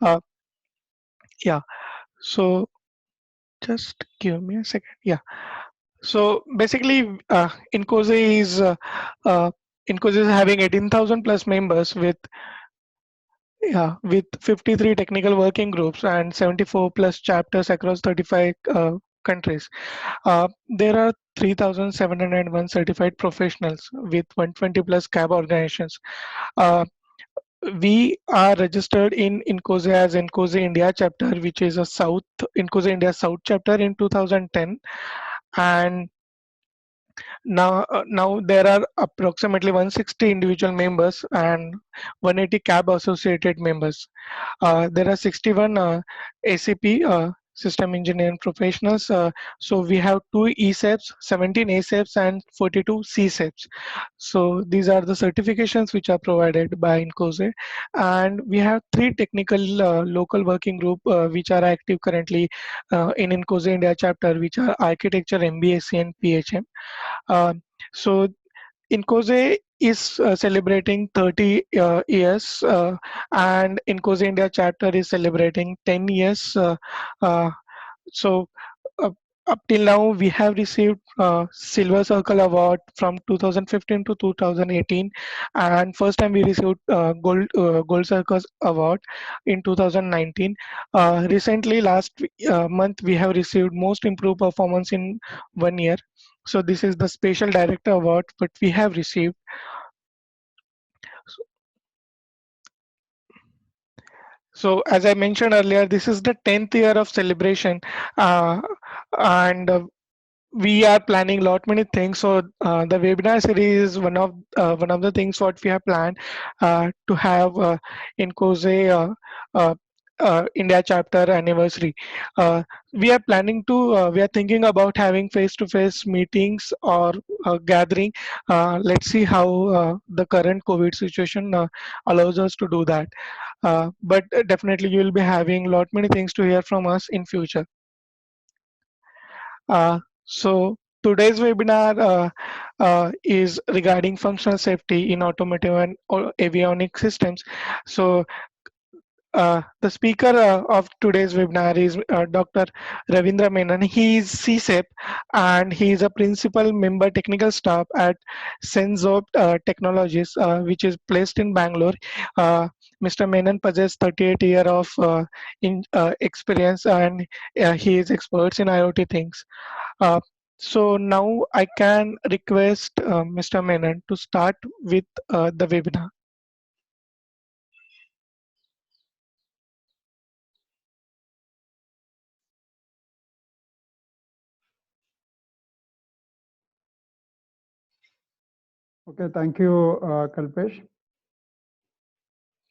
Uh, yeah. So just give me a second. Yeah. So basically, uh, Incose is having 18,000 plus members with 53 technical working groups and 74 plus chapters across 35 countries. There are 3,701 certified professionals with 120 plus cab organizations. Uh, we are registered in Incose as Incose India chapter, which is a South Incose India South chapter in 2010, and now there are approximately 160 individual members and 180 cab associated members. There are 61 ACP system engineering professionals. So we have two ESEPs, 17 ASEPs, and 42 CSEPs. So these are the certifications which are provided by Incose. And we have three technical local working group which are active currently in Incose India chapter, which are architecture, MBSc, and PHM. Um, so Incose is celebrating 30 years, and Incose India chapter is celebrating 10 years. Uh, so uh, up till now, we have received Silver Circle Award from 2015 to 2018, and first time we received Gold Circle Award in 2019. Recently, last month, we have received Most Improved Performance in 1 year. So this is the Special Director Award, but we have received. So as I mentioned earlier, this is the 10th year of celebration, uh, and we are planning lot many things. So the webinar series is one of the things what we have planned to have in COSE India chapter anniversary. Uh, we are thinking about having face-to-face meetings or gathering. Let's see how the current COVID situation allows us to do that. But definitely you will be having lot many things to hear from us in future. So today's webinar is regarding functional safety in automotive and avionics systems. So the speaker of today's webinar is Dr. Reveendra Menon. He is CSEP and he is a principal member technical staff at SENZOPT Technologies, which is placed in Bangalore. Mr. Menon possesses 38 years of experience, and he is experts in IoT things. Uh, so now I can request Mr. Menon to start with the webinar. Okay, thank you, Kalpesh.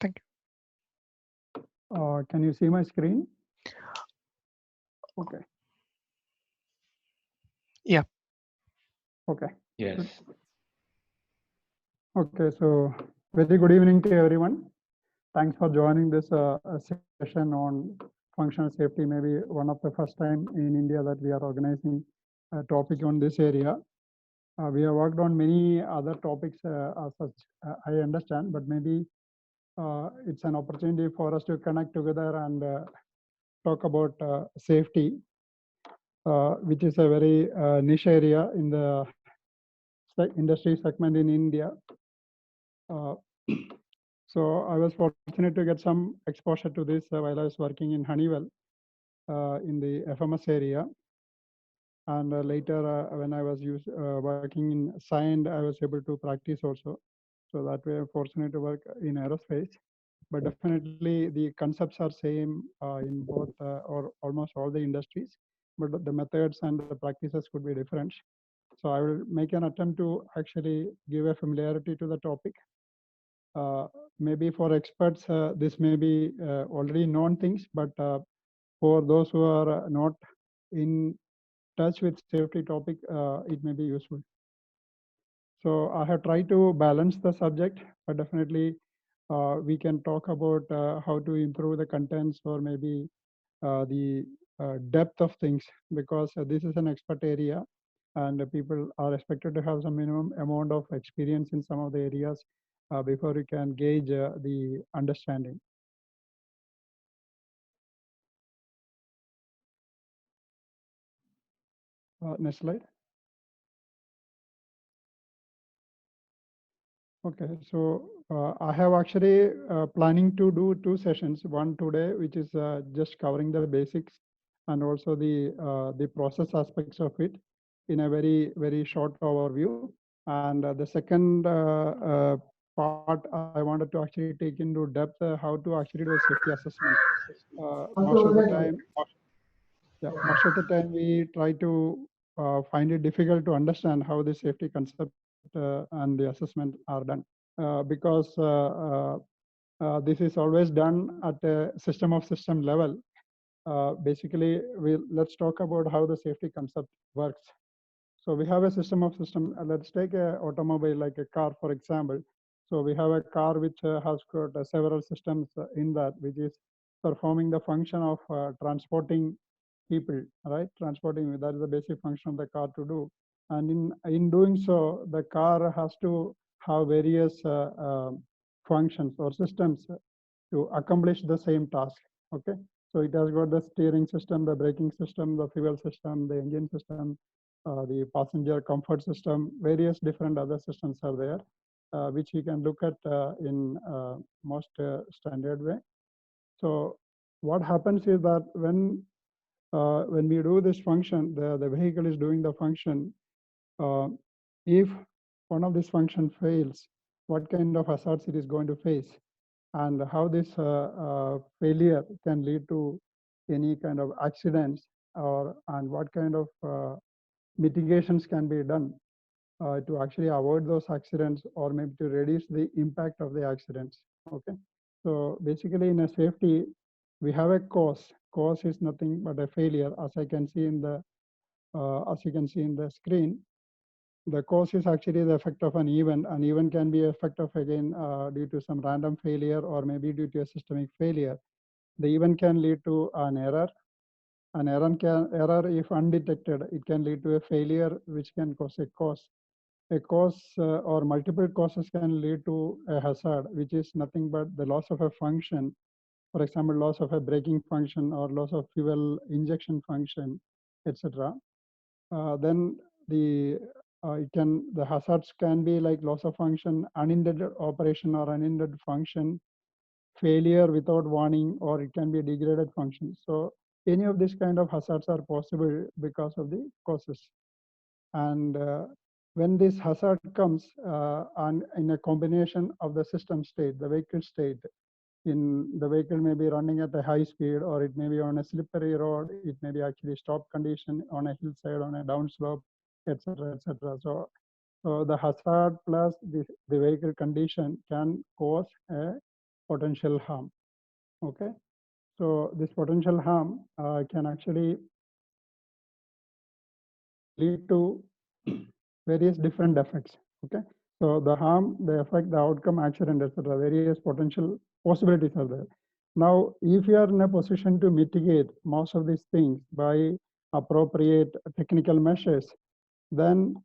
Thank Can you see my screen? Okay. you. Yeah. Okay. Yes. Okay, so very good evening to everyone. Thanks for joining this session on functional safety. Maybe one of the first time in India that we are organizing a topic on this area. We have worked on many other topics as such, I understand, but maybe it's an opportunity for us to connect together and talk about safety, which is a very niche area in the industry segment in India. Uh, so I was fortunate to get some exposure to this while I was working in Honeywell in the FMS area. And later when I was working in science, I was able to practice also. So that way I'm fortunate to work in aerospace. But definitely the concepts are same in both or almost all the industries, but the methods and the practices could be different. So I will make an attempt to actually give a familiarity to the topic. Maybe for experts, this may be already known things, but for those who are not in touch with safety topic, it may be useful. So I have tried to balance the subject, but definitely we can talk about how to improve the contents or maybe the depth of things, because this is an expert area and people are expected to have some minimum amount of experience in some of the areas before you can gauge the understanding. Next slide. Okay, so I have actually planning to do 2 sessions. One today, which is just covering the basics and also the process aspects of it in a very short overview. And the second part, I wanted to actually take into depth how to actually do a safety assessment. Most of the time we try to find it difficult to understand how the safety concept and the assessment are done. Because this is always done at a system of system level. Basically, let's talk about how the safety concept works. So we have a system of system. Let's take a automobile like a car, for example. So we have a car which has got several systems in that, which is performing the function of transporting people, right? Transporting, that is the basic function of the car to do. And in doing so, the car has to have various functions or systems to accomplish the same task. Okay, so it has got the steering system, the braking system, the fuel system, the engine system, the passenger comfort system, various different other systems are there, which you can look at in most standard way. So what happens is that when we do this function, the vehicle is doing the function. If one of these function fails, what kind of hazards it is going to face, and how this failure can lead to any kind of accidents, and what kind of mitigations can be done to actually avoid those accidents or maybe to reduce the impact of the accidents. Okay, so basically in a safety, we have a cause. Cause is nothing but a failure, as I can see in the as you can see in the screen. The cause is actually the effect of an event. An event can be effect of, again, due to some random failure or maybe due to a systemic failure. The event can lead to an error. An error, if undetected, it can lead to a failure, which can cause a cause. A cause or multiple causes can lead to a hazard, which is nothing but the loss of a function. For example, loss of a braking function or loss of fuel injection function, etc. Then the hazards can be like loss of function, unintended operation or unintended function, failure without warning, or it can be a degraded function. So any of these kind of hazards are possible because of the causes. And when this hazard comes and in a combination of the system state, the vehicle state, in the vehicle may be running at a high speed, or it may be on a slippery road, it may be actually stop condition on a hillside, on a downslope, etc., etc. So the hazard plus the vehicle condition can cause a potential harm. Okay, so this potential harm can actually lead to various different effects. Okay, so the harm, the effect, the outcome, accident, etc. Various potential possibilities are there. Now, if you are in a position to mitigate most of these things by appropriate technical measures, then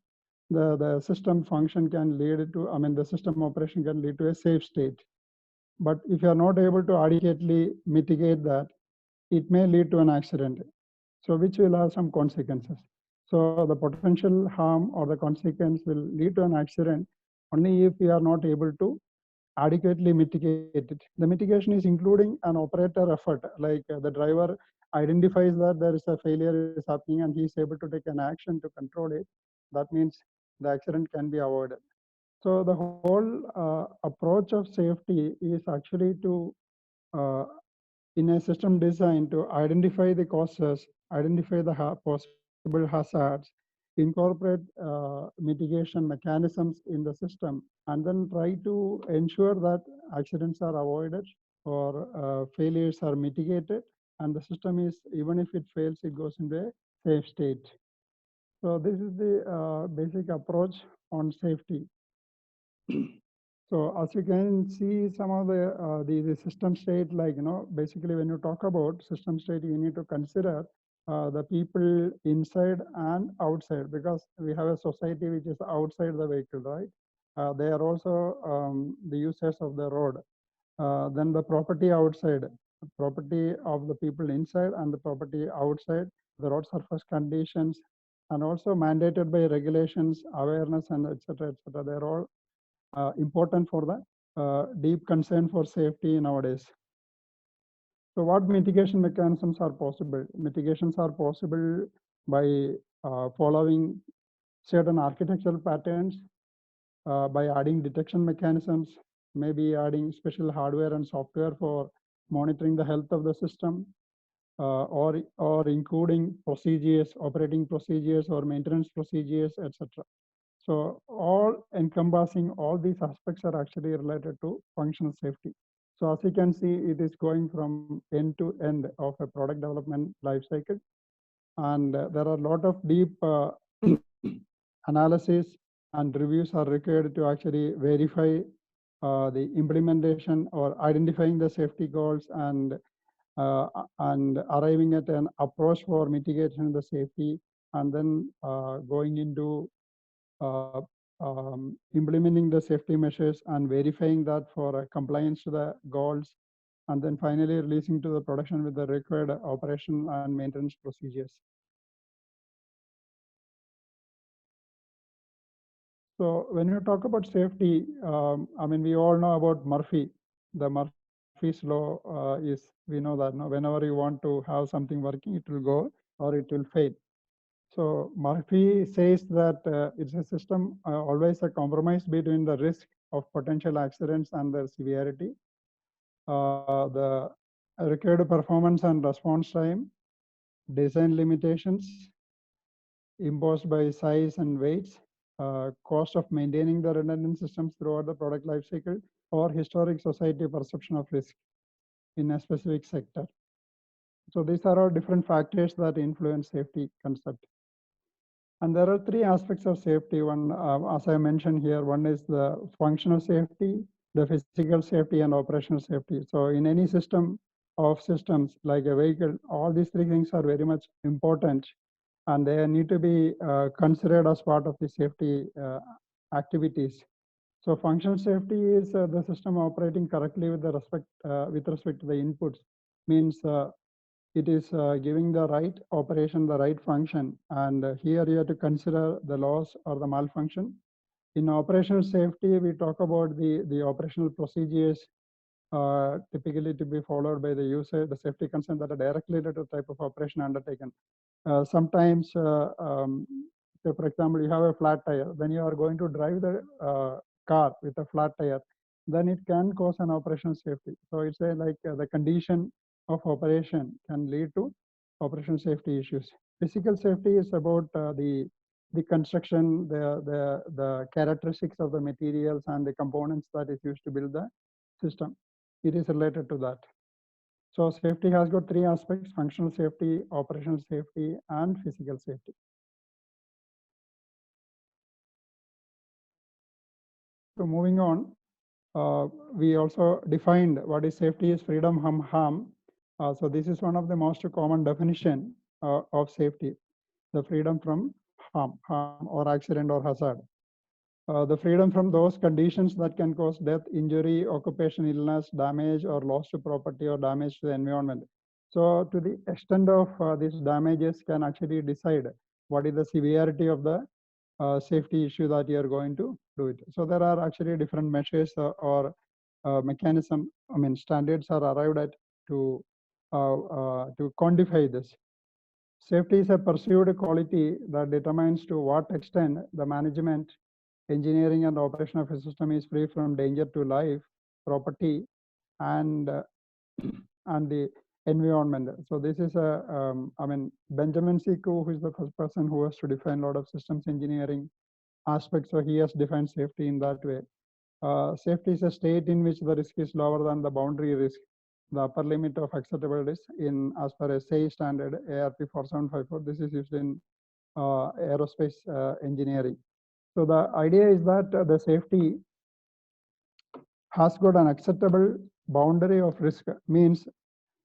the system function can lead to, I mean, the system operation can lead to a safe state. But if you are not able to adequately mitigate that, it may lead to an accident, so which will have some consequences. So the potential harm or the consequence will lead to an accident only if we are not able to adequately mitigate it. The mitigation is including an operator effort, like the driver identifies that there is a failure is happening and he is able to take an action to control it. That means the accident can be avoided. So the whole approach of safety is actually to uh, in a system design to identify the causes, identify the possible hazards, incorporate mitigation mechanisms in the system, and then try to ensure that accidents are avoided or failures are mitigated, and the system is, even if it fails, it goes into a safe state. So this is the basic approach on safety. So as you can see, some of the system state, like, basically when you talk about system state, you need to consider the people inside and outside, because we have a society which is outside the vehicle, right? They are also the users of the road. Then the property outside, property of the people inside and the property outside, the road surface conditions, and also mandated by regulations, awareness, and etc. etc. They're all important for the deep concern for safety nowadays. So what mitigation mechanisms are possible? Mitigations are possible by following certain architectural patterns, by adding detection mechanisms, maybe adding special hardware and software for monitoring the health of the system, or including procedures, operating procedures or maintenance procedures, etc. So all encompassing all these aspects are actually related to functional safety. So as you can see, it is going from end to end of a product development life cycle. And there are a lot of deep analysis and reviews are required to actually verify the implementation or identifying the safety goals and arriving at an approach for mitigation of the safety, and then going into implementing the safety measures and verifying that for compliance to the goals, and then finally releasing to the production with the required operation and maintenance procedures. So when you talk about safety, I mean, we all know about Murphy. The Murphy's law is, we know that no, whenever you want to have something working, it will go or it will fail. So Murphy says that it's a system always a compromise between the risk of potential accidents and their severity, the required performance and response time, design limitations imposed by size and weights, cost of maintaining the redundant systems throughout the product life cycle, or historic society perception of risk in a specific sector. So these are all different factors that influence safety concept. And there are three aspects of safety. One, as I mentioned here, one is the functional safety, the physical safety, and operational safety. So in any system of systems like a vehicle, all these three things are very much important, and they need to be considered as part of the safety activities. So functional safety is the system operating correctly with respect to the inputs. Means it is giving the right operation, the right function, and here you have to consider the loss or the malfunction. In operational safety, we talk about the operational procedures typically to be followed by the user, the safety concerns that are directly related to the type of operation undertaken. Sometimes, so for example, you have a flat tire, then you are going to drive the car with a flat tire, then it can cause an operational safety. So it's like the condition of operation can lead to operational safety issues. Physical safety is about the construction, the characteristics of the materials and the components that is used to build the system. It is related to that. So safety has got three aspects: functional safety, operational safety, and physical safety. So moving on, we also defined what is safety is freedom from harm. So this is one of the most common definition of safety, the freedom from harm or accident or hazard. The freedom from those conditions that can cause death, injury, occupation, illness, damage, or loss to property or damage to the environment. So to the extent of these damages can actually decide what is the severity of the safety issue that you are going to do it. So there are actually different measures or mechanism, I mean standards are arrived at to quantify this. Safety is a pursued quality that determines to what extent the management, engineering, and operation of a system is free from danger to life, property, and and the environment. So this is a, I mean, Benjamin C. Koo, who is the first person who has to define a lot of systems engineering aspects. So he has defined safety in that way. Safety is a state in which the risk is lower than the boundary risk, the upper limit of acceptable risk in as per a SAE standard ARP 4754. This is used in aerospace engineering. So the idea is that the safety has got an acceptable boundary of risk. Means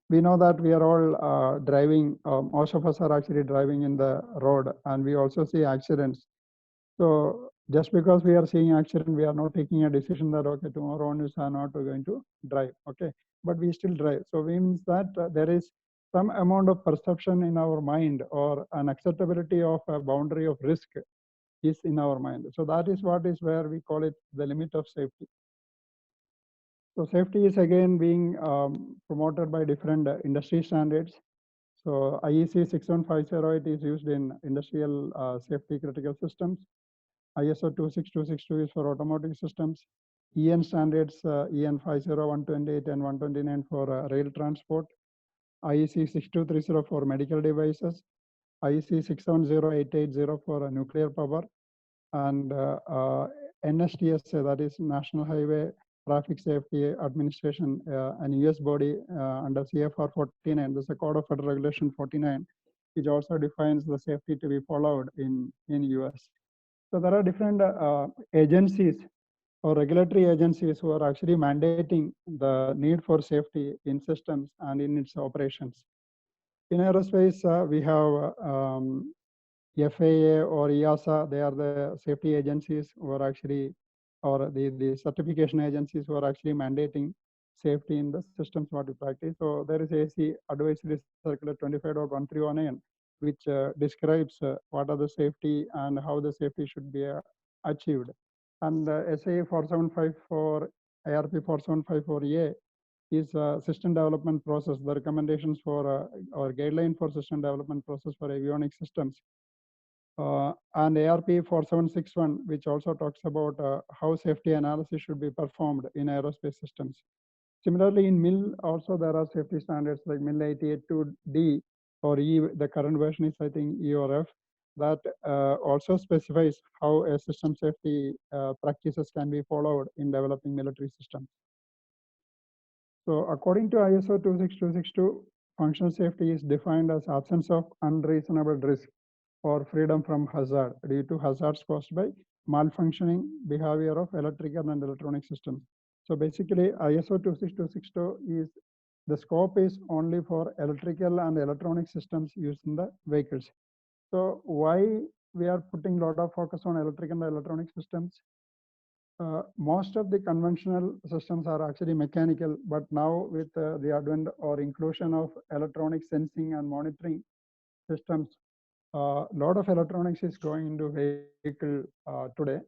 we know that we are all driving, most of us are actually driving in the road, and we also see accidents. So just because we are seeing accident, we are not taking a decision that, okay, tomorrow onwards I'm not going to drive, okay, but we still drive. So it means that there is some amount of perception in our mind or an acceptability of a boundary of risk is in our mind. So that is what is where we call it the limit of safety. So safety is again being promoted by different industry standards. So IEC 61508 is used in industrial safety critical systems. ISO 26262 is for automotive systems. EN standards, EN 50128 and 129 for rail transport. IEC 6230 for medical devices. IEC 670880 for nuclear power. And NSTS, that is National Highway Traffic Safety Administration, an US body under CFR 49. There's a Code of Federal Regulation 49, which also defines the safety to be followed in US. So there are different agencies or regulatory agencies who are actually mandating the need for safety in systems and in its operations. In aerospace, we have FAA or EASA. They are the safety agencies who are actually, or the certification agencies who are actually mandating safety in the systems what we practice. So there is AC Advisory Circular 25.1319, which describes what are the safety and how the safety should be achieved. And SAE 4754, ARP 4754A is a system development process, the recommendations for or guideline for system development process for avionics systems. And ARP 4761, which also talks about how safety analysis should be performed in aerospace systems. Similarly, in MIL also there are safety standards like MIL 882D or E, the current version is I think E or F, that also specifies how a system safety practices can be followed in developing military systems. So according to ISO 26262, functional safety is defined as absence of unreasonable risk or freedom from hazard due to hazards caused by malfunctioning behavior of electrical and electronic systems. So basically ISO 26262 is, the scope is only for electrical and electronic systems used in the vehicles. So why we are putting a lot of focus on electrical and electronic systems? Most of the conventional systems are actually mechanical, but now with the advent or inclusion of electronic sensing and monitoring systems, a lot of electronics is going into vehicle today,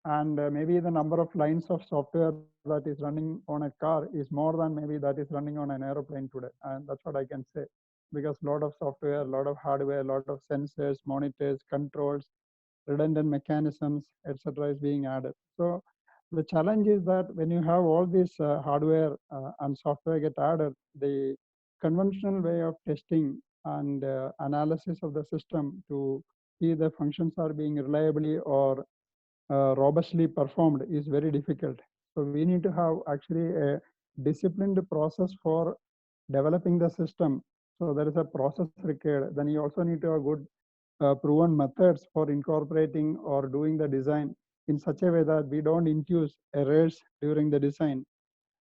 and maybe the number of lines of software that is running on a car is more than maybe that is running on an aeroplane today, and that's what I can say, because a lot of software, a lot of hardware, a lot of sensors, monitors, controls, redundant mechanisms, etc. is being added. So the challenge is that when you have all this hardware and software get added, the conventional way of testing and analysis of the system to see the functions are being reliably or robustly performed is very difficult. So we need to have actually a disciplined process for developing the system. So there is a process required. Then you also need to have good proven methods for incorporating or doing the design in such a way that we don't induce errors during the design,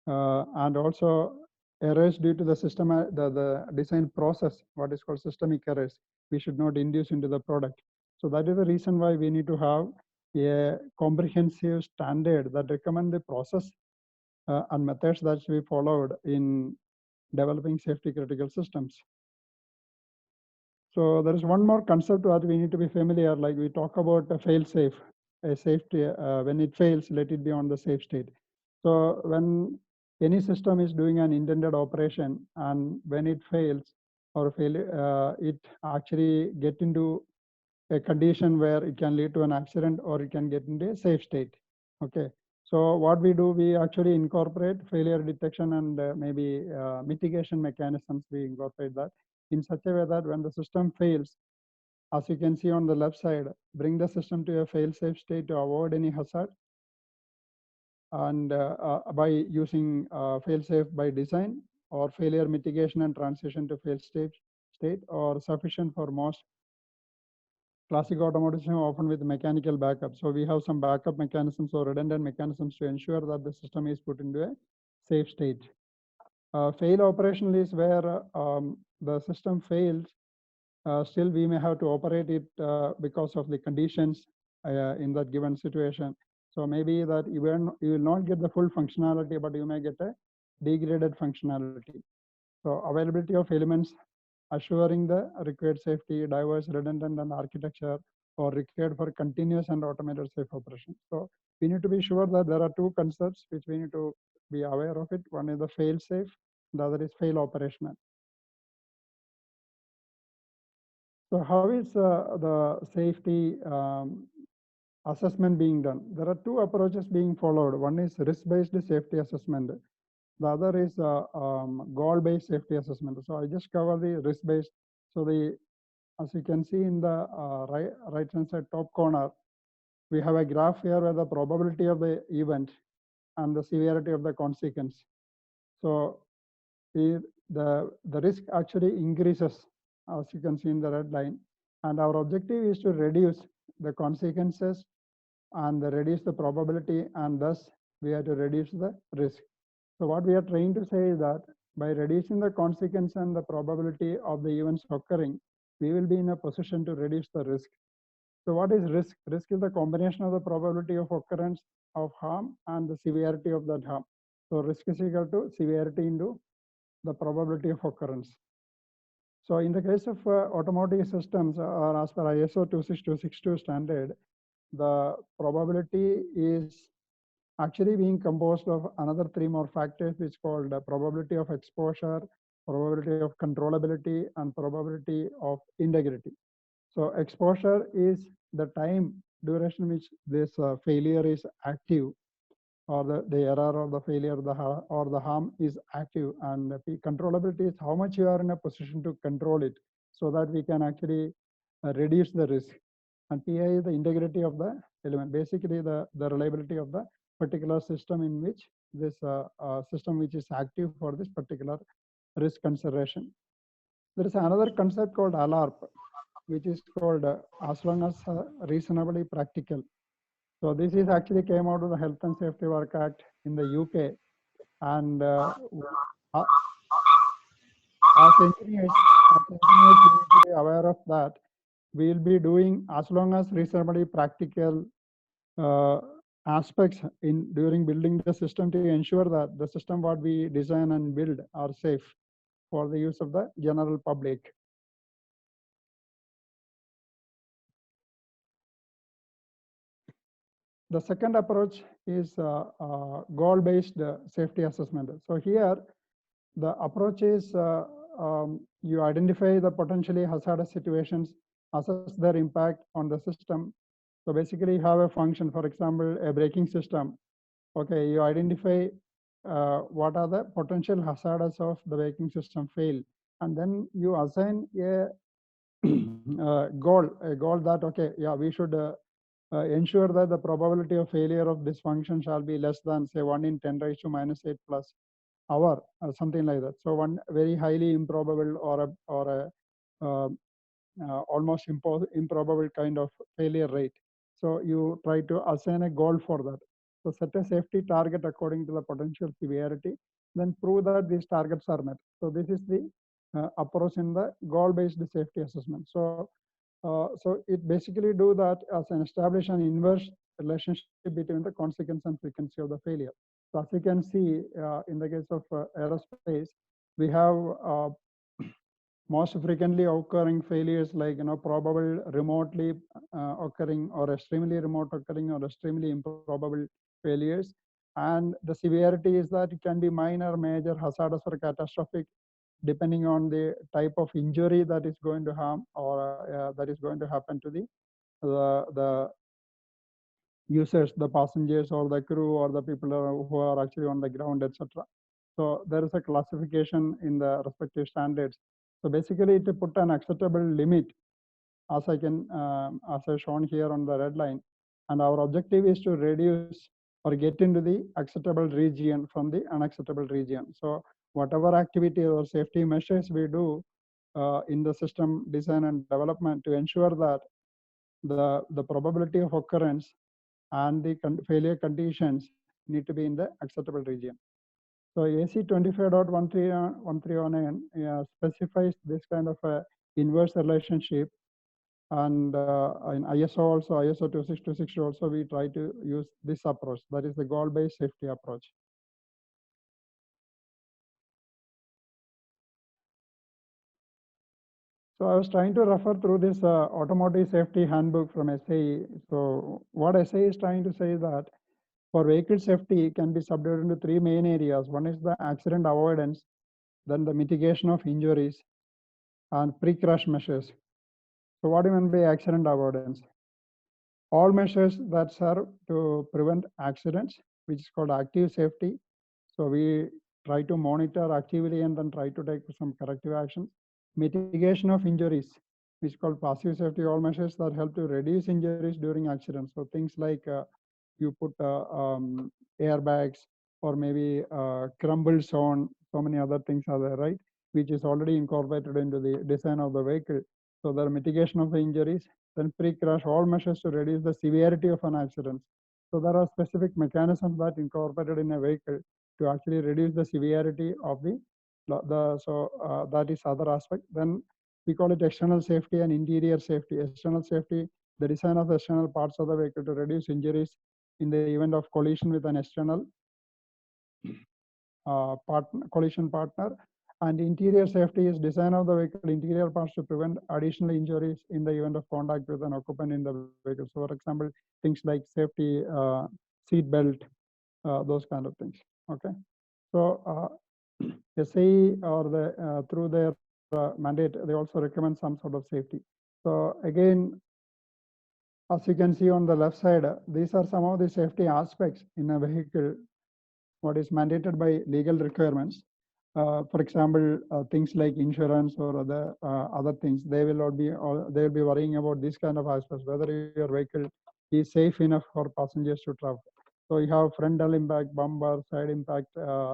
and also errors due to the system, the design process, what is called systemic errors, we should not induce into the product. So that is the reason why we need to have a comprehensive standard that recommend the process and methods that should be followed in developing safety critical systems. So there is one more concept that we need to be familiar, like we talk about a fail safe, a safety, when it fails, let it be on the safe state. So when any system is doing an intended operation and when it fails or it actually get into a condition where it can lead to an accident or it can get into a safe state. Okay. So what we do, we actually incorporate failure detection and maybe mitigation mechanisms. We incorporate that in such a way that when the system fails, as you can see on the left side, bring the system to a fail-safe state to avoid any hazard. And by using fail-safe by design or failure mitigation and transition to fail-safe state, or sufficient for most classic automotive system, often with mechanical backup. So we have some backup mechanisms or redundant mechanisms to ensure that the system is put into a safe state. Fail operational is where the system fails. Still, we may have to operate it because of the conditions in that given situation. So maybe that you will not get the full functionality, but you may get a degraded functionality. So availability of elements assuring the required safety, diverse, redundant, and architecture, or required for continuous and automated safe operation. So we need to be sure that there are two concepts which we need to be aware of it. One is the fail safe, the other is fail operational. So how is the safety assessment being done? There are two approaches being followed. One is risk-based safety assessment. The other is goal-based safety assessment. So I just cover the risk-based. So as you can see in the right-hand side top corner, we have a graph here where the probability of the event and the severity of the consequence. So the risk actually increases, as you can see in the red line. And our objective is to reduce the consequences and reduce the probability, and thus we have to reduce the risk. So what we are trying to say is that by reducing the consequence and the probability of the events occurring, we will be in a position to reduce the risk. So what is risk? Risk is the combination of the probability of occurrence of harm and the severity of that harm. So risk is equal to severity into the probability of occurrence. So in the case of automotive systems, or as per ISO 26262 standard, the probability is actually being composed of another three more factors, which called the probability of exposure, probability of controllability, and probability of integrity. So exposure is the time duration which this failure is active, or the error or the failure or the harm is active, and the controllability is how much you are in a position to control it so that we can actually reduce the risk. And PI is the integrity of the element, basically the reliability of the particular system in which this system which is active for this particular risk consideration. There is another concept called ALARP, which is called as long as reasonably practical. So this is actually came out of the Health and Safety Work Act in the UK, and as engineers, we need to be aware of that. We will be doing as long as reasonably practical aspects in during building the system to ensure that the system what we design and build are safe for the use of the general public. The second approach is goal-based safety assessment. So here, the approach is you identify the potentially hazardous situations, assess their impact on the system. So basically, you have a function, for example, a braking system. Okay, you identify what are the potential hazards of the braking system fail, and then you assign a goal that okay, yeah, we should ensure that the probability of failure of this function shall be less than say 1 in 10 raised to minus 8 plus hour or something like that. So one very highly improbable or a almost improbable kind of failure rate. So you try to assign a goal for that. So set a safety target according to the potential severity, then prove that these targets are met. So this is the approach in the goal-based safety assessment. So it basically do that as an establish an inverse relationship between the consequence and frequency of the failure. So as you can see in the case of aerospace, we have most frequently occurring failures like probable remotely occurring or extremely remote occurring or extremely improbable failures. And the severity is that it can be minor, major, hazardous, or catastrophic, depending on the type of injury that is going to harm or that is going to happen to the users, the passengers or the crew or the people who are actually on the ground, etc. So there is a classification in the respective standards. So basically, to put an acceptable limit, as I shown here on the red line, and our objective is to reduce or get into the acceptable region from the unacceptable region. So whatever activity or safety measures we do in the system design and development to ensure that the probability of occurrence and the failure conditions need to be in the acceptable region. So AC 25.1319 specifies this kind of a inverse relationship, and in ISO also, ISO 26262 also, we try to use this approach, that is the goal-based safety approach. So I was trying to refer through this automotive safety handbook from SAE. So what SAE is trying to say is that for vehicle safety can be subdivided into three main areas. One is the accident avoidance, then the mitigation of injuries, and pre-crash measures. So what do you mean by accident avoidance? All measures that serve to prevent accidents, which is called active safety. So we try to monitor actively and then try to take some corrective actions. Mitigation of injuries, which is called passive safety, all measures that help to reduce injuries during accidents. So things like you put airbags or maybe crumble zone, so many other things are there, right? Which is already incorporated into the design of the vehicle. So the mitigation of the injuries, then pre-crash, all measures to reduce the severity of an accident. So there are specific mechanisms that incorporated in a vehicle to actually reduce the severity of that is other aspect. Then we call it external safety and interior safety. External safety, the design of the external parts of the vehicle to reduce injuries in the event of collision with an external collision partner. And interior safety is design of the vehicle interior parts to prevent additional injuries in the event of contact with an occupant in the vehicle. So for example, things like safety, seat belt, those kind of things. Okay. So SAE or through their mandate, they also recommend some sort of safety. So again, as you can see on the left side, these are some of the safety aspects in a vehicle, what is mandated by legal requirements. For example, things like insurance or other things, they will not be, they will be worrying about this kind of aspects, whether your vehicle is safe enough for passengers to travel. So you have frontal impact, bumper, side impact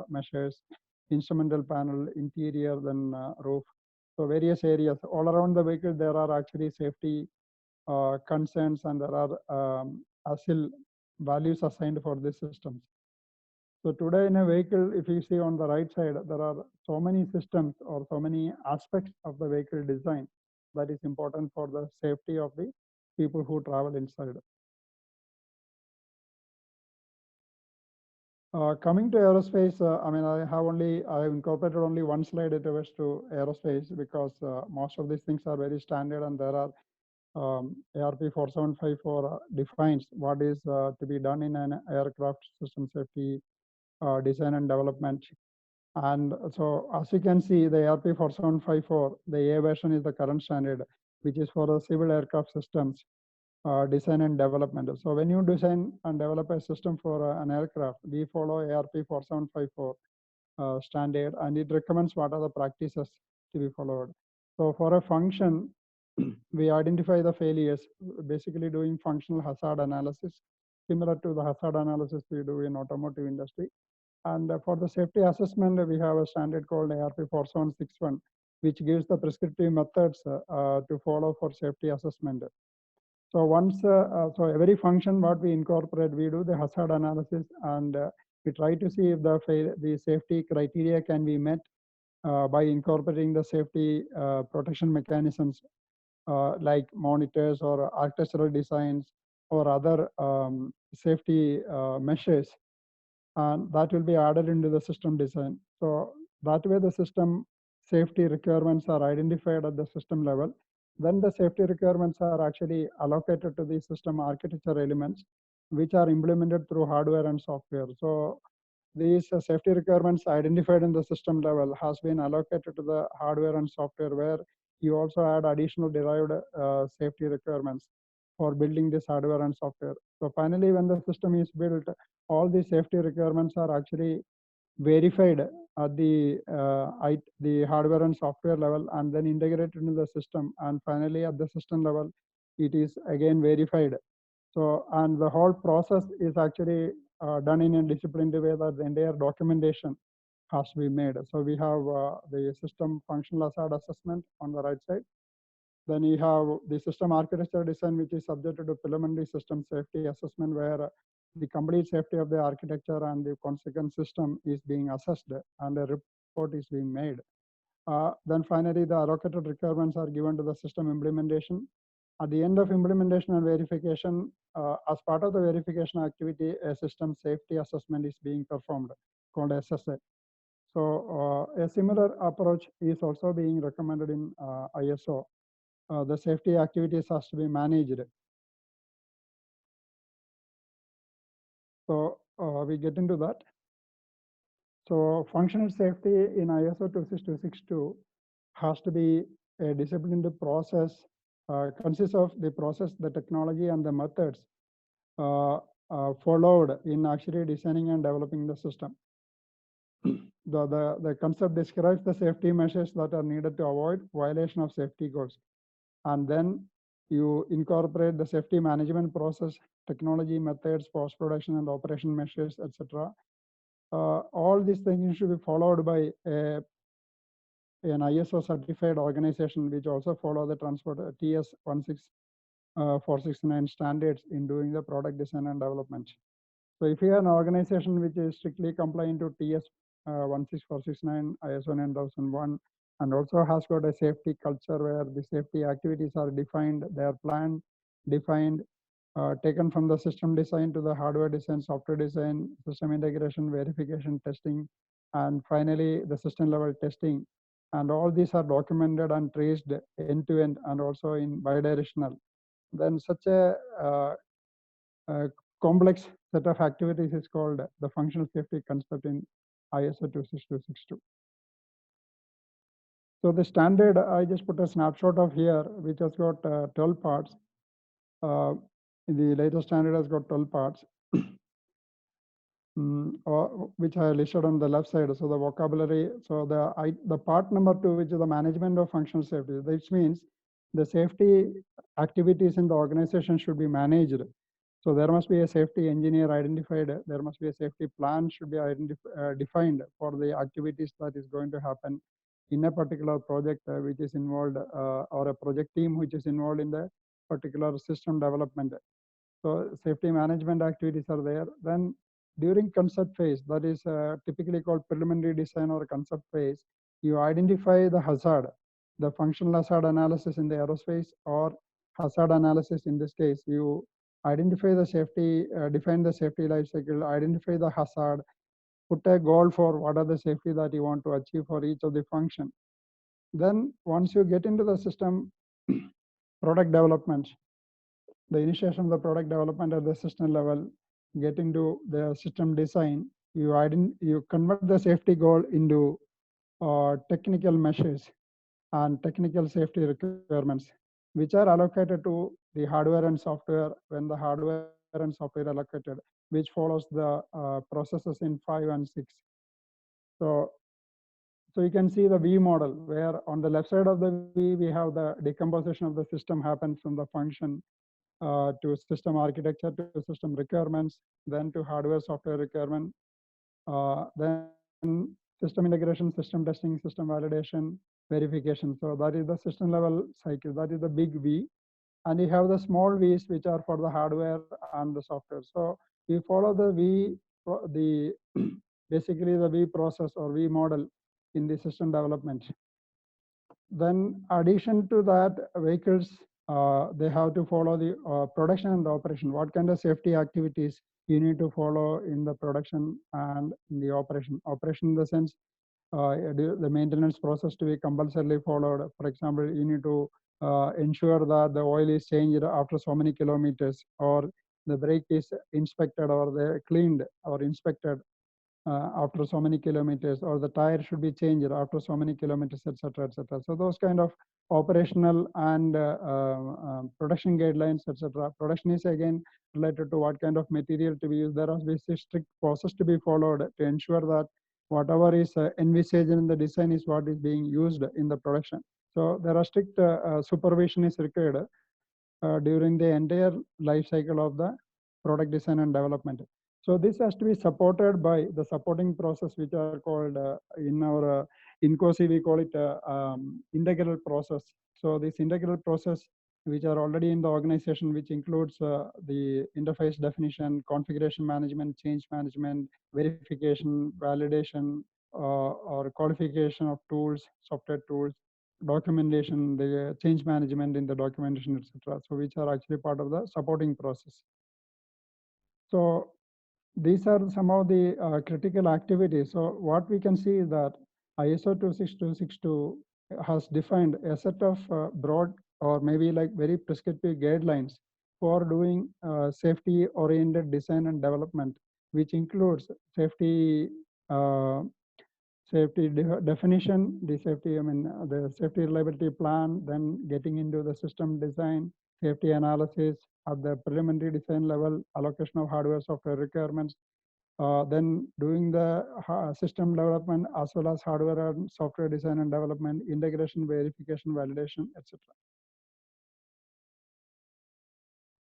measures, instrumental panel, interior, then roof. So various areas all around the vehicle, there are actually safety concerns, and there are ASIL values assigned for these systems. So today in a vehicle, if you see on the right side, there are so many systems or so many aspects of the vehicle design that is important for the safety of the people who travel inside. Coming to aerospace, I mean, I have incorporated only one slide towards to aerospace because most of these things are very standard, and there are ARP 4754 defines what is to be done in an aircraft system safety design and development. And so as you can see, the ARP 4754, the A version is the current standard, which is for the civil aircraft systems design and development. So when you design and develop a system for an aircraft, we follow ARP 4754 standard, and it recommends what are the practices to be followed. So for a function, we identify the failures, basically doing functional hazard analysis, similar to the hazard analysis we do in automotive industry. And for the safety assessment, we have a standard called ARP 4761, which gives the prescriptive methods to follow for safety assessment. So so every function what we incorporate, we do the hazard analysis, and we try to see if the safety criteria can be met by incorporating the safety protection mechanisms like monitors or architectural designs or other safety measures, and that will be added into the system design. So that way the system safety requirements are identified at the system level. Then the safety requirements are actually allocated to the system architecture elements, which are implemented through hardware and software. So these safety requirements identified in the system level has been allocated to the hardware and software, where you also add additional derived safety requirements for building this hardware and software. So finally, when the system is built, all the safety requirements are actually verified at the hardware and software level, and then integrated into the system. And finally, at the system level, it is again verified. So, and the whole process is actually done in a disciplined way, that the entire documentation has to be made. So we have the system functional hazard assessment on the right side. Then you have the system architecture design, which is subjected to preliminary system safety assessment, where the complete safety of the architecture and the consequent system is being assessed, and a report is being made. Then finally, the allocated requirements are given to the system implementation. At the end of implementation and verification, as part of the verification activity, a system safety assessment is being performed, called SSA. So a similar approach is also being recommended in ISO the safety activities has to be managed. So we get into that. So functional safety in ISO 26262 has to be a disciplined process, consists of the process, the technology, and the methods followed in actually designing and developing the system. The concept describes the safety measures that are needed to avoid violation of safety goals. And then you incorporate the safety management process, technology, methods, post-production and operation measures, etc. All these things should be followed by an ISO certified organization, which also follow the transport TS 16469 standards in doing the product design and development. So if you have an organization which is strictly compliant to TS 16469, ISO 9001, and also has got a safety culture where the safety activities are defined, they are planned, defined, taken from the system design to the hardware design, software design, system integration, verification, testing, and finally the system level testing. And all these are documented and traced end to end and also in bidirectional. Then such a complex set of activities is called the functional safety concept in ISO 26262. So the standard, I just put a snapshot of here, which has got 12 parts. The latest standard has got 12 parts, which I listed on the left side. So the vocabulary, so the part number 2, which is the management of functional safety, which means the safety activities in the organization should be managed. So there must be a safety engineer identified. There must be a safety plan should be defined for the activities that is going to happen in a particular project which is involved, or a project team which is involved in the particular system development. So safety management activities are there. Then during concept phase, that is typically called preliminary design or concept phase, you identify the hazard, the functional hazard analysis in the aerospace or hazard analysis in this case. You identify the safety, define the safety life cycle, identify the hazard, put a goal for what are the safety that you want to achieve for each of the function. Then once you get into the system product development, the initiation of the product development at the system level, get into the system design, you convert the safety goal into technical measures and technical safety requirements, which are allocated to the hardware and software when the hardware and software are allocated, which follows the processes in 5 and 6. So you can see the V model, where on the left side of the V, we have the decomposition of the system happens from the function to system architecture, to system requirements, then to hardware software requirement, then system integration, system testing, system validation, verification. So that is the system level cycle. That is the big V. And you have the small V's, which are for the hardware and the software. So we follow the V, basically the V process or V model in the system development. Then addition to that, vehicles, they have to follow the production and operation. What kind of safety activities you need to follow in the production and in the operation? Operation in the sense, the maintenance process to be compulsorily followed. For example, you need to ensure that the oil is changed after so many kilometers, or the brake is inspected or they cleaned or inspected after so many kilometers, or the tire should be changed after so many kilometers, etc., etc. So those kind of operational and production guidelines, etc. Production is again related to what kind of material to be used. There are very strict process to be followed to ensure that whatever is envisaged in the design is what is being used in the production. So there are strict supervision is required during the entire life cycle of the product design and development. So this has to be supported by the supporting process, which are called in our in COSI, we call it integral process. So this integral process, which are already in the organization, which includes the interface definition, configuration management, change management, verification, validation, or qualification of tools, software tools, documentation, the change management in the documentation, etc. So which are actually part of the supporting process. So these are some of the critical activities. So what we can see is that ISO 26262 has defined a set of broad or maybe like very prescriptive guidelines for doing safety oriented design and development, which includes safety uh, definition, the safety, I mean, the safety reliability plan, then getting into the system design, safety analysis at the preliminary design level, allocation of hardware software requirements, then doing the system development as well as hardware and software design and development, integration, verification, validation, etc.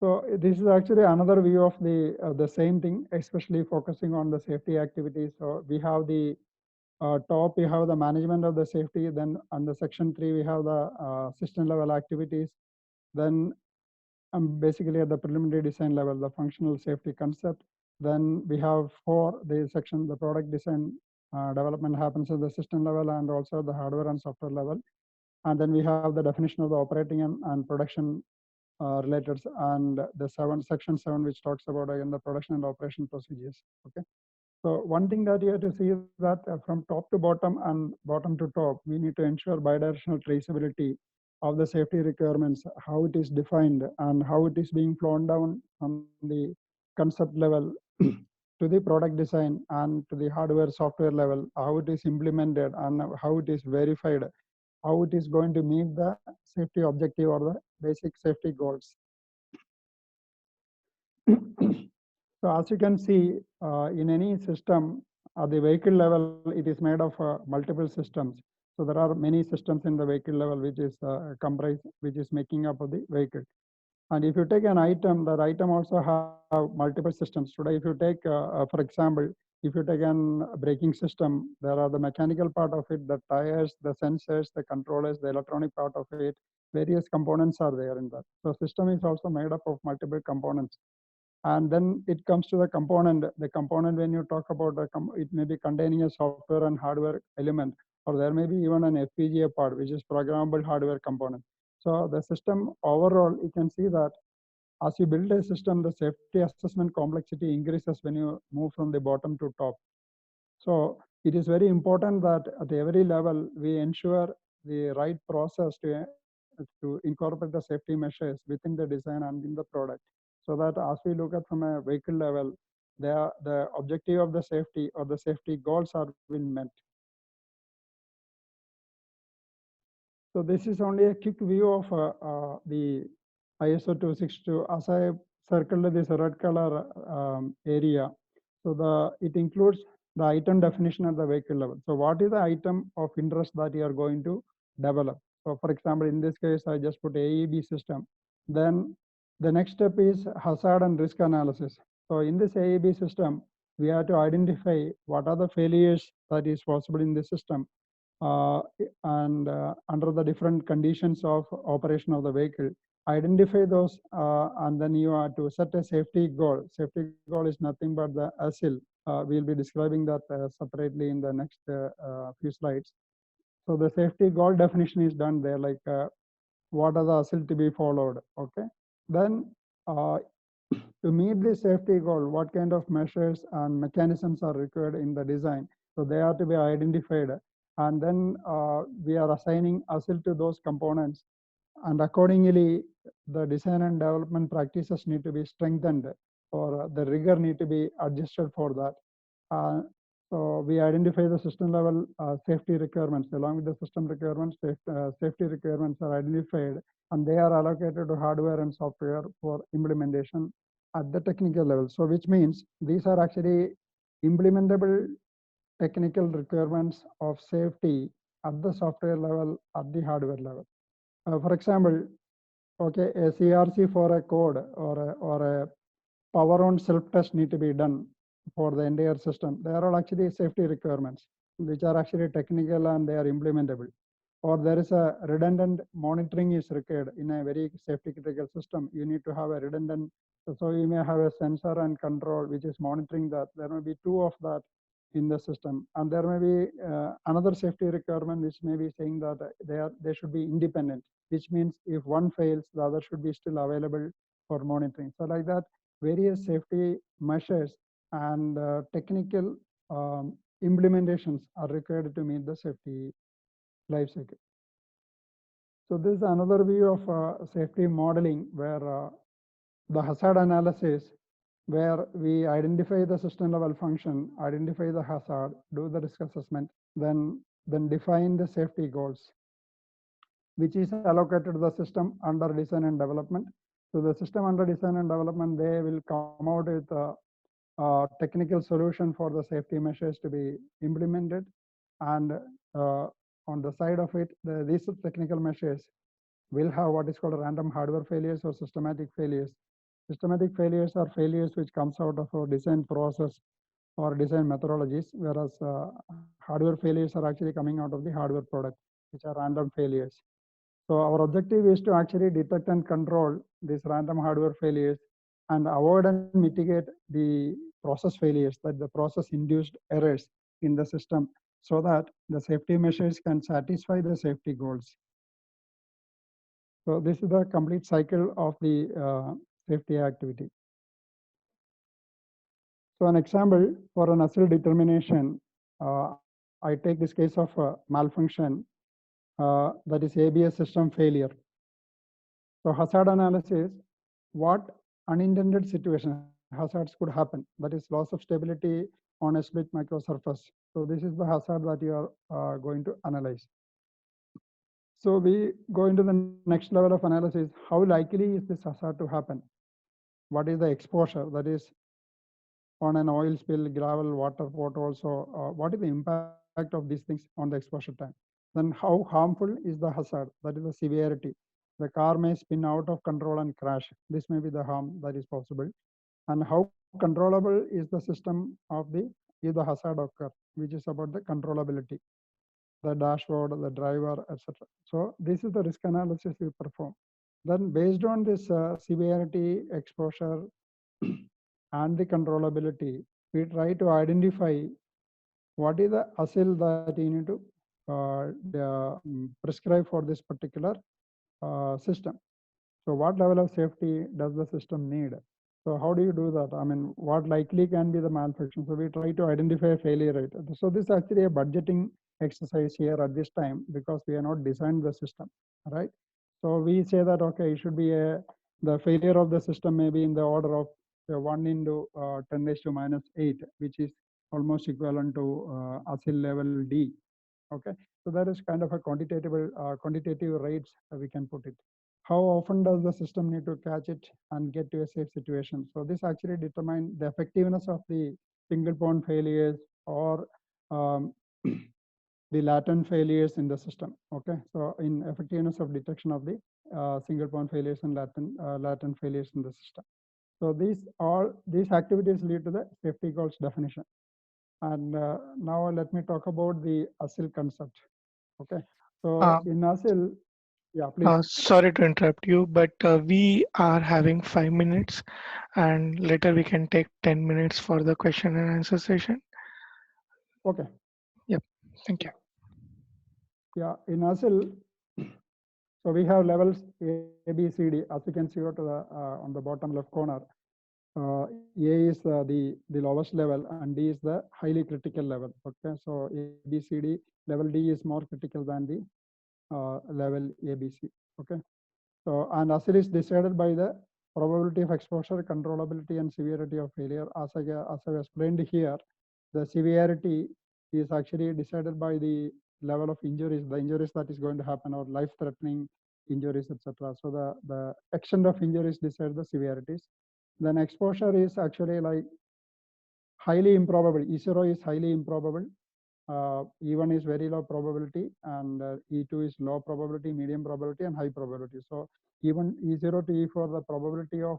So this is actually another view of the same thing, especially focusing on the safety activities. So we have the top, we have the management of the safety. Then on the section 3, we have the system level activities. Then basically at the preliminary design level, the functional safety concept. Then we have 4, the section, the product design development happens at the system level and also the hardware and software level. And then we have the definition of the operating and production related, and the section 7, which talks about again the production and operation procedures. Okay. So one thing that you have to see is that from top to bottom and bottom to top, we need to ensure bidirectional traceability of the safety requirements, how it is defined and how it is being flown down from the concept level to the product design and to the hardware software level, how it is implemented and how it is verified, how it is going to meet the safety objective or the basic safety goals. So as you can see, in any system at the vehicle level, it is made of multiple systems. So there are many systems in the vehicle level which is comprised, which is making up of the vehicle. And if you take an item, that item also have multiple systems. Today, if you take, for example, if you take an braking system, there are the mechanical part of it, the tires, the sensors, the controllers, the electronic part of it. Various components are there in that. So system is also made up of multiple components. And then it comes to the component when you talk about it may be containing a software and hardware element, or there may be even an FPGA part, which is programmable hardware component. So the system overall, you can see that as you build a system, the safety assessment complexity increases when you move from the bottom to top. So it is very important that at every level we ensure the right process to incorporate the safety measures within the design and in the product, so that as we look at from a vehicle level, the objective of the safety or the safety goals are being met. So this is only a quick view of the ISO 262. As I circled this red color area, so it includes the item definition at the vehicle level. So what is the item of interest that you are going to develop? So for example, in this case, I just put AEB system. Then the next step is hazard and risk analysis. So in this AEB system, we have to identify what are the failures that is possible in the system, and under the different conditions of operation of the vehicle, identify those, and then you are to set a safety goal. Safety goal is nothing but the ASIL. We'll be describing that separately in the next few slides. So the safety goal definition is done there, like what are the ASIL to be followed. Okay. Then to meet the safety goal, what kind of measures and mechanisms are required in the design? So they are to be identified, and then we are assigning ASIL to those components, and accordingly, the design and development practices need to be strengthened, or the rigor need to be adjusted for that. So we identify the system level safety requirements. Along with the system requirements, safety requirements are identified, and they are allocated to hardware and software for implementation at the technical level. So which means these are actually implementable technical requirements of safety at the software level, at the hardware level. For example, okay, a CRC for a code or a power on self-test need to be done for the entire system. They are all actually safety requirements, which are actually technical and they are implementable. Or there is a redundant monitoring is required in a very safety critical system. You need to have a redundant, so you may have a sensor and control which is monitoring that. There may be 2 of that in the system, and there may be another safety requirement which may be saying that they should be independent, which means if one fails, the other should be still available for monitoring. So like that, various safety measures and technical implementations are required to meet the safety life cycle. So this is another view of safety modeling where the hazard analysis, where we identify the system level function, identify the hazard, do the risk assessment, then define the safety goals, which is allocated to the system under design and development. So the system under design and development, they will come out with a technical solution for the safety measures to be implemented. And on the side of it, these technical measures will have what is called random hardware failures or systematic failures. Systematic failures are failures which comes out of a design process or design methodologies, whereas hardware failures are actually coming out of the hardware product, which are random failures. So our objective is to actually detect and control these random hardware failures and avoid and mitigate the process failures, that the process induced errors in the system, so that the safety measures can satisfy the safety goals. So this is the complete cycle of the safety activity. So an example for an ASIL determination, I take this case of malfunction, that is ABS system failure. So hazard analysis, what unintended situation hazards could happen, that is loss of stability on a split microsurface. So this is the hazard that you are going to analyze. So we go into the next level of analysis. How likely is this hazard to happen? What is the exposure, that is on an oil spill, gravel, water, potholes, also, what is the impact of these things on the exposure time? Then how harmful is the hazard, that is the severity. The car may spin out of control and crash. This may be the harm that is possible. And how controllable is the system of the if the hazard occur, which is about the controllability, the dashboard, the driver, etc. So this is the risk analysis we perform. Then based on this severity, exposure, and the controllability, we try to identify what is the ASIL that you need to prescribe for this particular system. So what level of safety does the system need? So how do you do that? I mean, what likely can be the malfunction? So we try to identify a failure rate. So this is actually a budgeting exercise here at this time, because we are not designed the system, right? So we say that, okay, it should be the failure of the system may be in the order of 1 into 10 raised to minus 8, which is almost equivalent to ASIL level D. Okay, so that is kind of a quantitative rates we can put it. How often does the system need to catch it and get to a safe situation? So this actually determines the effectiveness of the single point failures or the latent failures in the system. Okay, so in effectiveness of detection of the single point failures and latent failures in the system. So these activities lead to the safety goals definition. And now let me talk about the ASIL concept. Okay, so in ASIL, yeah, please. Sorry to interrupt you, but we are having 5 minutes, and later we can take 10 minutes for the question and answer session. Okay. Yep. Thank you. Yeah, in ASIL, so we have levels A, B, C, D. As you can see to the on the bottom left corner, A is the lowest level, and D is the highly critical level. Okay, so A, B, C, D. Level D is more critical than the level A, B, C. Okay, so and ASIL is decided by the probability of exposure, controllability, and severity of failure. As I explained here, the severity is actually decided by the level of injuries, the injuries that is going to happen, or life-threatening injuries, etc. So the extent of injuries decide the severities. Then exposure is actually like highly improbable. E0 is highly improbable. E1 is very low probability, and E2 is low probability, medium probability, and high probability. So even E0 to E4, the probability of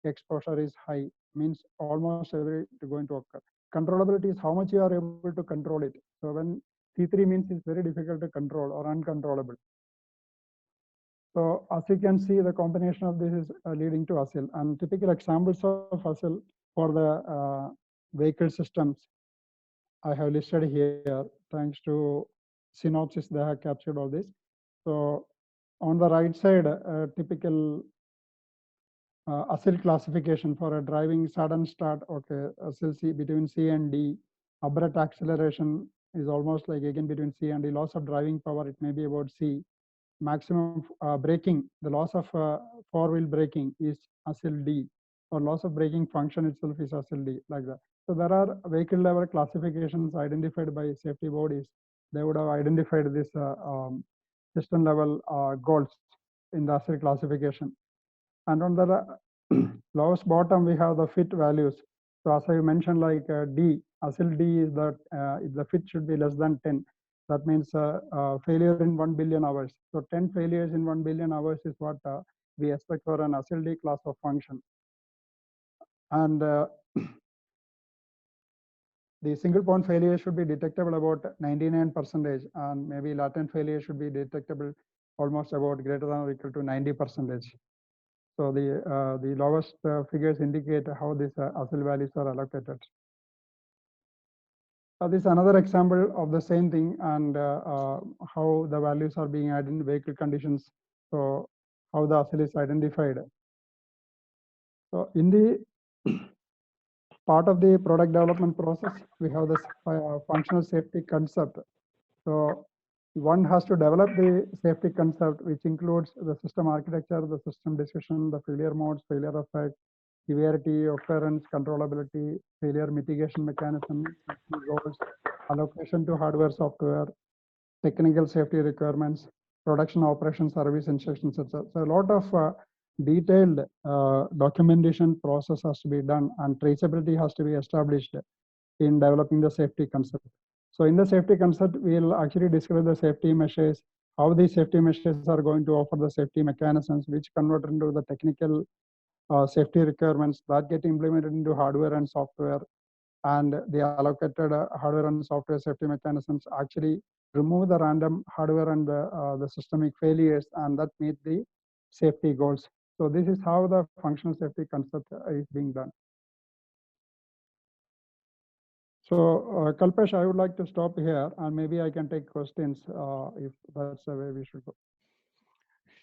exposure is high, means almost every going to occur. Controllability is how much you are able to control it. So when C3 means it's very difficult to control or uncontrollable. So as you can see, the combination of this is leading to ASIL. And typical examples of ASIL for the vehicle systems I have listed here. Thanks to synopsis, they have captured all this. So on the right side, typical ASIL classification for a driving sudden start. Okay, ASIL C between C and D. Abrupt acceleration is almost like again between C and D. Loss of driving power, it may be about C. maximum braking, the loss of four-wheel braking is ASIL D, or loss of braking function itself is ASIL D, like that. So there are vehicle level classifications identified by safety bodies. They would have identified this system level goals in the ASIL classification. And on the lowest bottom, we have the fit values. So as I mentioned, like D, ASIL D is that the fit should be less than 10. That means failure in 1 billion hours. So 10 failures in 1 billion hours is what we expect for an ASIL D class of function. And the single point failure should be detectable about 99%, and maybe latent failure should be detectable almost about greater than or equal to 90%. So the lowest figures indicate how these ASIL values are allocated. This is another example of the same thing, and how the values are being added in vehicle conditions. So how the ASIL is identified. So in the part of the product development process, we have this functional safety concept. So one has to develop the safety concept, which includes the system architecture, the system decision, the failure modes, failure effect, severity, occurrence, controllability, failure mitigation mechanism, goals, allocation to hardware, software, technical safety requirements, production operation service instructions, etc. So a lot of detailed documentation process has to be done, and traceability has to be established in developing the safety concept. So in the safety concept, we'll actually describe the safety measures, how these safety measures are going to offer the safety mechanisms, which convert into the technical safety requirements that get implemented into hardware and software, and the allocated hardware and software safety mechanisms actually remove the random hardware and the systemic failures, and that meet the safety goals. So this is how the functional safety concept is being done. So Kalpesh, I would like to stop here, and maybe I can take questions if that's the way we should go.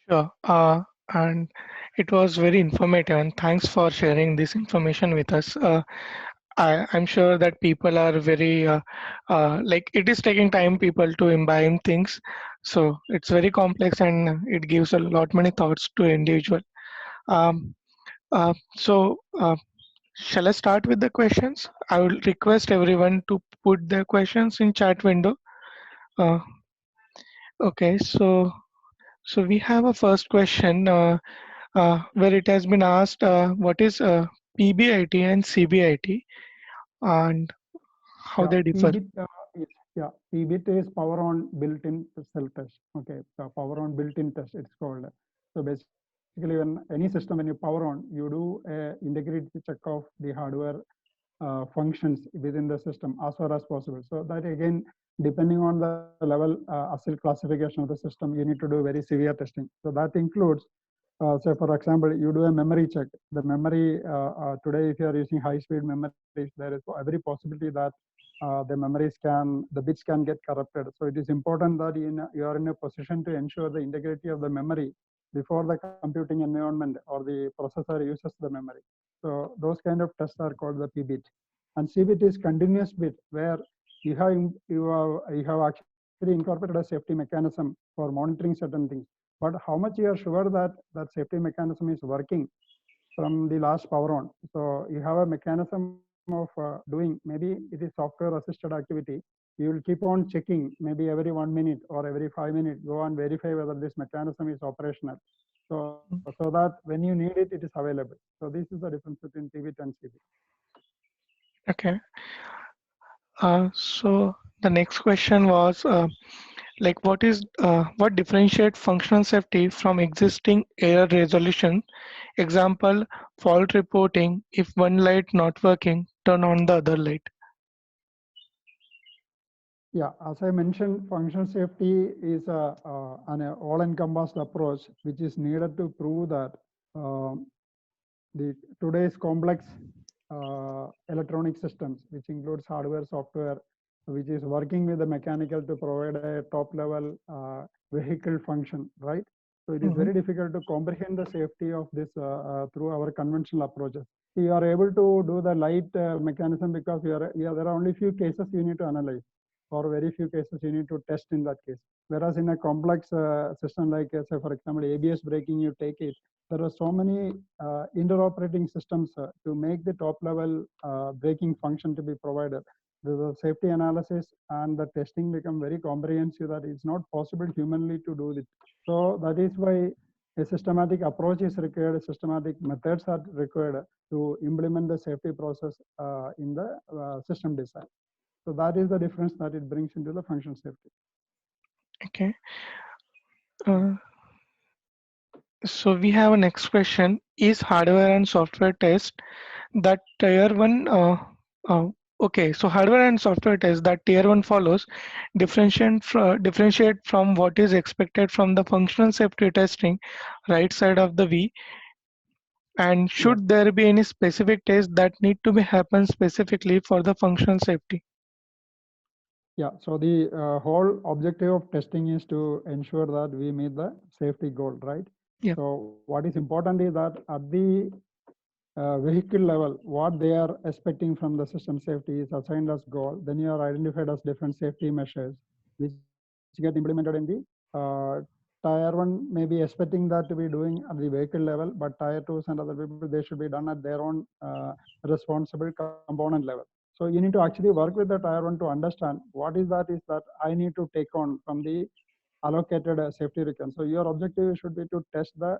Sure. And it was very informative, and thanks for sharing this information with us. I'm sure that people are very like it is taking time people to imbibe things, so it's very complex and it gives a lot many thoughts to individual. Um, so shall I start with the questions? I will request everyone to put their questions in chat window. Uh, okay, so we have a first question where it has been asked what is PBIT and CBIT and how Yeah, they differ. PBIT PBIT is power on built-in self test. Okay, so power on built-in test it's called. So basically, when any system, when you power on, you do a integrity check of the hardware functions within the system as far as possible. So that again, depending on the level ASIL classification of the system, you need to do very severe testing. So that includes, say for example, you do a memory check. The memory today, if you are using high-speed memories, there is every possibility that the bits can get corrupted. So it is important that you are in a position to ensure the integrity of the memory before the computing environment or the processor uses the memory. So those kind of tests are called the PBIT. And CBIT is continuous bit, where you have actually incorporated a safety mechanism for monitoring certain things. But how much you are sure that that safety mechanism is working from the last power on? So you have a mechanism of doing, maybe it is software assisted activity. You will keep on checking maybe every 1 minute or every 5 minutes, go and verify whether this mechanism is operational. So that when you need it, it is available. So this is the difference between PBIT and CBIT. Okay. So the next question was like what differentiate functional safety from existing error resolution? Example, fault reporting. If one light not working, turn on the other light. Yeah, as I mentioned, functional safety is an all-encompassed approach which is needed to prove that the today's complex electronic systems, which includes hardware, software, which is working with the mechanical to provide a top-level vehicle function, right? So it is Mhm. very difficult to comprehend the safety of this through our conventional approaches. So you are able to do the light mechanism because there are only few cases you need to analyze. for very few cases you need to test in that case. Whereas in a complex system like, say, for example, ABS braking, you take it, there are so many interoperating systems to make the top level braking function to be provided. The safety analysis and the testing become very comprehensive that it's not possible humanly to do it. So that is why a systematic approach is required, systematic methods are required to implement the safety process in the system design. So that is the difference that it brings into the functional safety. Okay. So we have a next question. Is hardware and software test that tier one okay, so hardware and software test that tier one follows differentiate from what is expected from the functional safety testing right side of the V, and Yes. should there be any specific tests that need to be happen specifically for the functional safety? Yeah, so the whole objective of testing is to ensure that we meet the safety goal, right? Yeah. So what is important is that at the vehicle level, what they are expecting from the system safety is assigned as goal. Then you are identified as different safety measures, which get implemented in the tier one may be expecting that to be doing at the vehicle level, but tier twos and other people, they should be done at their own responsible component level. So you need to actually work with the tier one to understand what is that I need to take on from the allocated safety requirement. So your objective should be to test the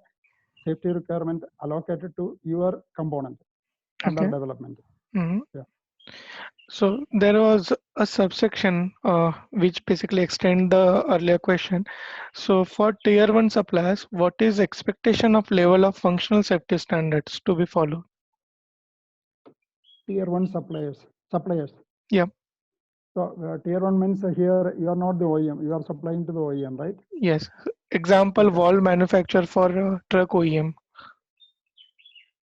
safety requirement allocated to your component under Okay. development. Mhm. Yeah. So there was a subsection which basically extend the earlier question. So for tier one suppliers, what is expectation of level of functional safety standards to be followed? Tier one suppliers. Yeah. So tier one means here you are not the OEM, you are supplying to the OEM, right? Yes. Example, Okay. valve manufacturer for truck OEM.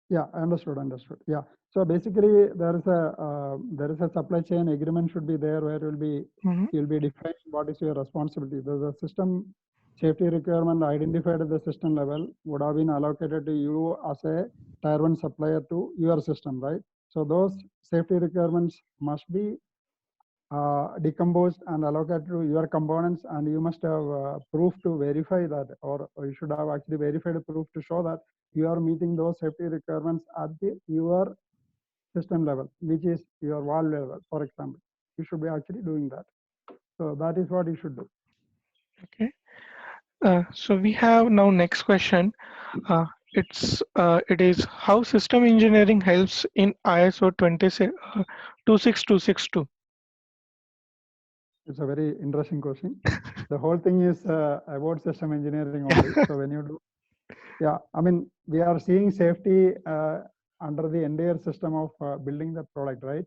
Yeah, understood. Yeah. So basically, there is a supply chain agreement should be there where Mhm. you'll be defining what is your responsibility. There's a system safety requirement identified at the system level would have been allocated to you as a tier one supplier to your system, right? So those safety requirements must be decomposed and allocated to your components, and you must have proof to verify that, or you should have actually verified proof to show that you are meeting those safety requirements at your system level, which is your valve level, for example. You should be actually doing that. So that is what you should do. Okay. So we have now next question. It is how system engineering helps in ISO 26262. It's a very interesting question. The whole thing is about system engineering only. So when you do, yeah, I mean, we are seeing safety under the entire system of building the product, right?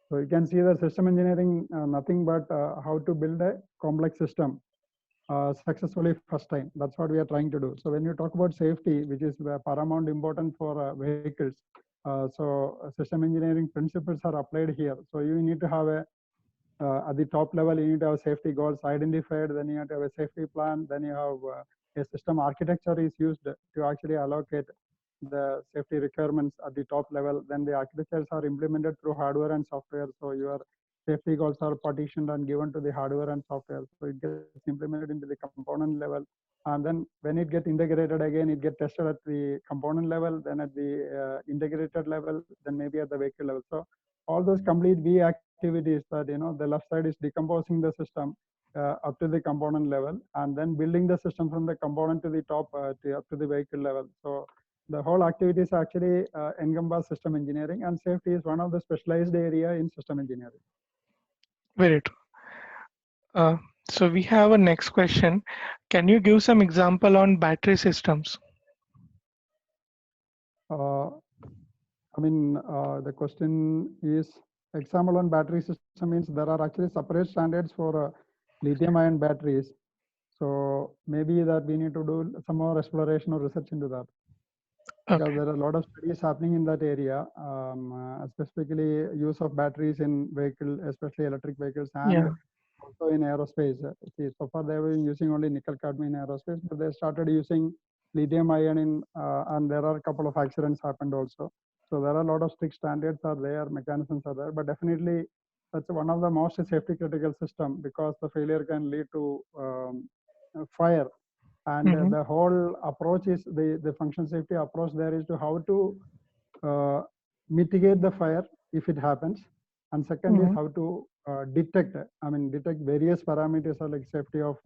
So you can see the system engineering, nothing but how to build a complex system successfully first time. That's what we are trying to do. So when you talk about safety, which is paramount important for vehicles, system engineering principles are applied here. So you need to have a at the top level, you need to have safety goals identified, then you have to have a safety plan, then you have a system architecture is used to actually allocate the safety requirements at the top level. Then the architectures are implemented through hardware and software. So your safety goals are partitioned and given to the hardware and software. So it gets implemented into the component level. And then when it gets integrated again, it gets tested at the component level, then at the integrated level, then maybe at the vehicle level. So all those complete V activities that, the left side is decomposing the system up to the component level, and then building the system from the component to the top up to the vehicle level. So the whole activities actually encompass system engineering, and safety is one of the specialized area in system engineering. Very true. So we have a next question. Can you give some example on battery systems? Uh, the question is example on battery system means there are actually separate standards for lithium-ion batteries. So maybe that we need to do some more exploration or research into that, because Okay. there are a lot of studies happening in that area, specifically use of batteries in vehicle, especially electric vehicles, and Yeah. also in aerospace. See, so far they were using only nickel cadmium in aerospace, but they started using lithium ion in, and there are a couple of accidents happened also. So there are a lot of strict standards are there, mechanisms are there, but definitely that's one of the most safety critical system, because the failure can lead to fire. And Mm-hmm. the whole approach is the function safety approach there is to how to uh, mitigate the fire if it happens. And second is Mm-hmm. how to detect, detect various parameters like safety of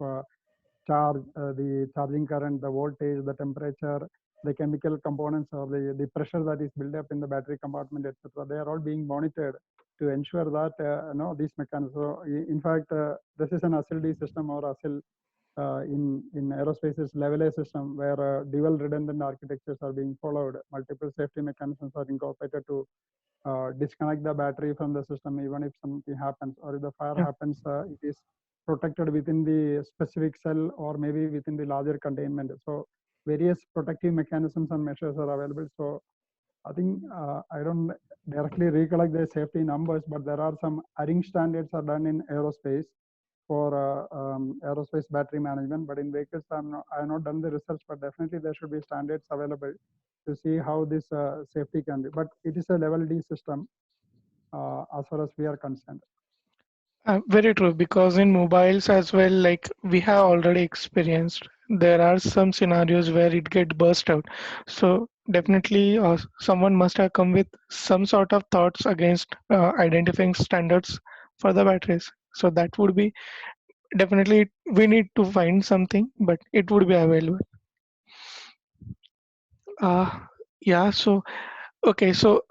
charge, the charging current, the voltage, the temperature, the chemical components, or the pressure that is built up in the battery compartment, etc. They are all being monitored to ensure that these mechanisms. So in fact, this is an ASIL-D system, or ASIL in aerospace's level A system, where dual redundant architectures are being followed. Multiple safety mechanisms are incorporated to disconnect the battery from the system even if something happens, or if the fire Yeah. happens, it is protected within the specific cell or maybe within the larger containment. So various protective mechanisms and measures are available. So I think I don't directly recollect the safety numbers, but there are some ARINC standards are done in aerospace for aerospace battery management. But in vehicles, I have not done the research, but definitely there should be standards available to see how this safety can be. But it is a level D system as far as we are concerned. Very true, because in mobiles as well, like we have already experienced, there are some scenarios where it get burst out. So definitely, someone must have come with some sort of thoughts against identifying standards for the batteries. So that would be definitely we need to find something, but it would be available. Uh, yeah. So okay. So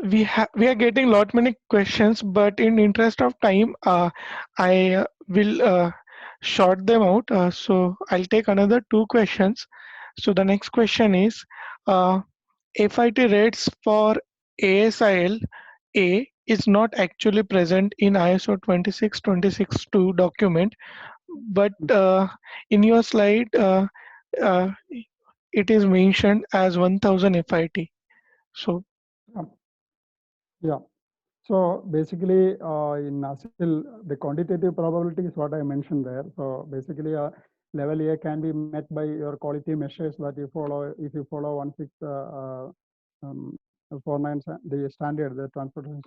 we are getting lot many questions, but in interest of time, I will short them out. So I'll take another two questions. So the next question is, uh, FIT rates for ASIL A is not actually present in ISO 26262 document, but in your slide, uh, it is mentioned as 1000 FIT. So Um, yeah. So basically, in ASIL, the quantitative probability is what I mentioned there. So basically, level A can be met by your quality measures that you follow. If you follow 16449, the standard, the transportation